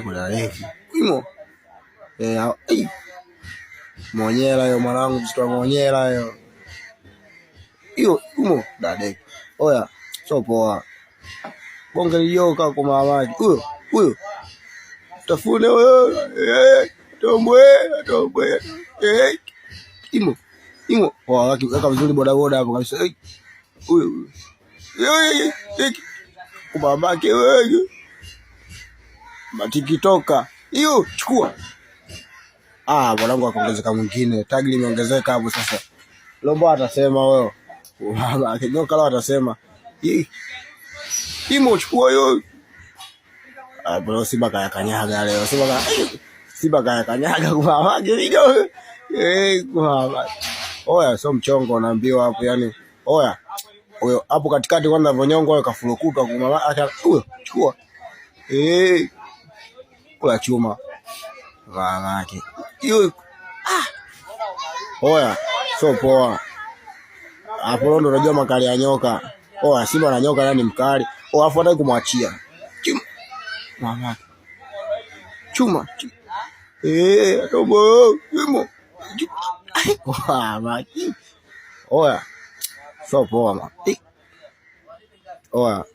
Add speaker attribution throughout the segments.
Speaker 1: Kuna refu. Imo. Monyela yo mwanangu, mtoto monyela yo. Hiyo umo dade. Oya, sio poa. Bonge liyoka kwa mamaki. Huyo. Tafune wewe. Tombwe. Imo. Waka vizuri boda boda hapo kabisa. Huyo. Kwa mamaki wewe. Matikitoka. Hiyo chukua. Mwanangu akaongezeka mwingine. Tag limeongezeka hapo sasa. Lombo atasema wewe. Mama akinyoka leo atasema. Imo chukua hiyo. Bro Simba kaya kanyaga leo. Simba kaya kanyaga kwa maji video. Kwa. Oya sio mchongo naambiwa hapo yani. Oya. Huyo hapo katikati kwanza vonyongo wao kafurukuka kwa mama huyo chukua. Kula chuma. Mamake. Hiyo Oya, sio poa. Hapo ndo unajua makali ya nyoka. Simba na nyoka nani mkali? Afu hataki kumwachia. Mama. Chuma. Tobo, imo. Mama. Oya. Sio poa ma.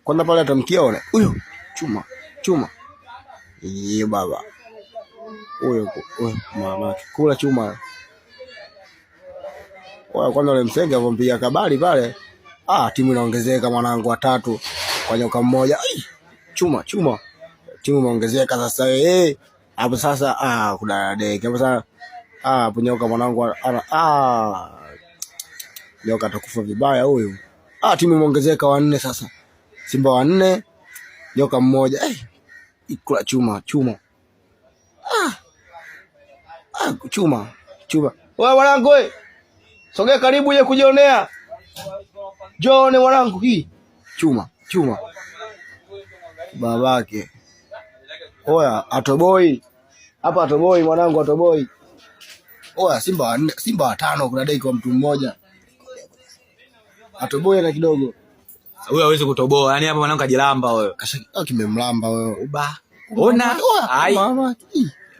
Speaker 1: Kwanza pale atamkia ole. Huyo, chuma. Baba. Huyo mama kula chuma. Kwanza ule msenge avompiga kabali pale. Timu inaongezeka mwanangu watatu kwa nyoka mmoja. Chuma. Timu imeongezeka sasa hapo sasa kuna deke. Hapo sasa hapo nyoka mwanangu nyoka atakufa vibaya huyu. Timu imeongezeka 4 sasa. Simba 4, nyoka mmoja. Ikula chuma. Chuma. Wewe mwanangu wewe. Sogea karibu uje kujionea. Jone mwanangu hii. Chuma. Babake. Oya, atoboi. Hapa atoboi mwanangu atoboi. Simba 4, Simba 5 kuna dai kwa mtu mmoja. Atoboi na kidogo.
Speaker 2: Huyo hawezi kutoboa. Yaani hapa mwanangu kajilamba wewe.
Speaker 1: Kimemlamba wewe.
Speaker 2: Ona. Mama.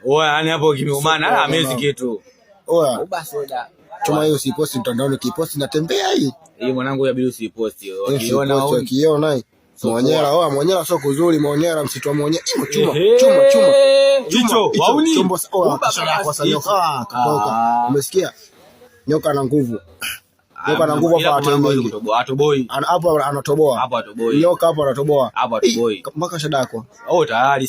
Speaker 2: Yaani hapo kimeumana amezi kitu.
Speaker 1: Soda. Chuma hiyo usiposti mtandaoni, kiposti natembea hii.
Speaker 2: Mwanangu ya bila usiposti.
Speaker 1: Wakiona hii. Monyela sio kuzuri, Monyela msitu wa Monyela. Chuma.
Speaker 2: Hicho, wauni.
Speaker 1: Chombo kwa nyoka katoka. Umesikia? Nyoka na nguvu. Nyoka na nguvu hapa atembei.
Speaker 2: Atoboi.
Speaker 1: Hapo anatoboa.
Speaker 2: Hapo atoboi.
Speaker 1: Nyoka hapo anatoboa.
Speaker 2: Hapo atoboi.
Speaker 1: Mpaka shadako.
Speaker 2: Tayari.